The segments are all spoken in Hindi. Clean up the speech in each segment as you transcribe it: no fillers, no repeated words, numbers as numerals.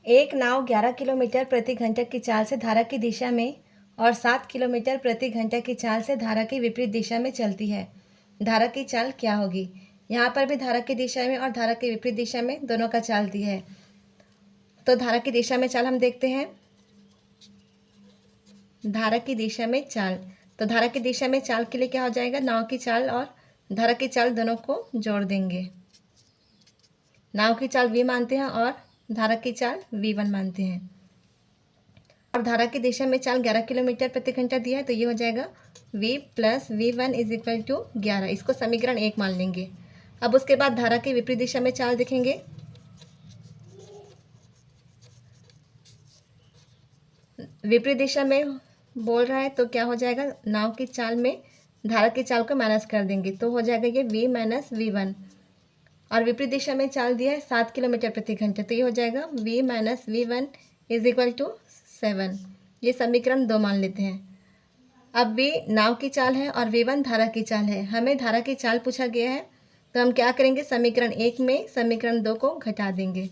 एक नाव 11 किलोमीटर प्रति घंटा की चाल से धारा की दिशा में और 7 किलोमीटर प्रति घंटा की चाल से धारा की विपरीत दिशा में चलती है। धारा की चाल क्या होगी? यहाँ पर भी धारा की दिशा में और धारा की विपरीत दिशा में दोनों का चाल दी है। तो धारा की दिशा में चाल हम देखते हैं। धारा की दिशा में चाल, तो धारा की दिशा में चाल के लिए क्या हो जाएगा? नाव की चाल और धारा की चाल दोनों को जोड़ देंगे। नाव की चाल v मानते हैं और धारा की चाल v1 मानते हैं। और धारा की दिशा में चाल 11 किलोमीटर प्रति घंटा दिया है, तो ये हो जाएगा v plus v1 is equal to 11। इसको समीकरण 1 मान लेंगे। अब उसके बाद धारा की विपरीत दिशा में चाल देखेंगे। विपरीत दिशा में बोल रहा है तो क्या हो जाएगा? नाव की चाल में धारा की चाल को माइनस कर देंगे, तो हो जाएगा ये v माइनस v1। और विपरीत दिशा में चाल दिया है 7 किलोमीटर प्रति घंटे, तो ये हो जाएगा v minus v1 is equal to 7। ये समीकरण 2 मान लेते हैं। अब v नाव की चाल है और v1 धारा की चाल है। हमें धारा की चाल पूछा गया है, तो हम क्या करेंगे? समीकरण 1 में समीकरण 2 को घटा देंगे।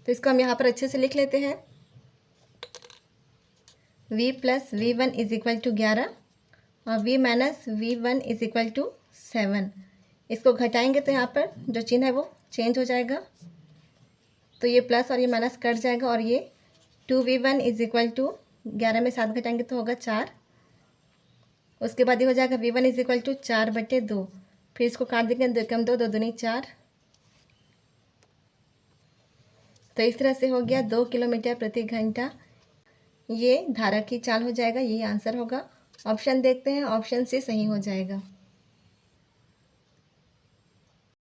तो इसको हम यहाँ पर अच्छे से लिख लेते हैं। v plus v1 is equal to 11 और v minus v1 is equal to 7। इसको घटाएंगे तो यहाँ पर जो चिन्ह है वो चेंज हो जाएगा, तो ये प्लस और ये माइनस कट जाएगा और ये 2v1 इज इक्वल टू 11 में 7 घटाएंगे तो होगा 4। उसके बाद ये हो जाएगा v1 इज इक्वल टू 4/2। फिर इसको काट देंगे, 2 कम 2, 2 दूनी 4। तो इस तरह से हो गया 2 किलोमीटर प्रति घंटा। ये धारा की चाल हो जाएगा। ये आंसर होगा। ऑप्शन देखते हैं, ऑप्शन से सही हो जाएगा।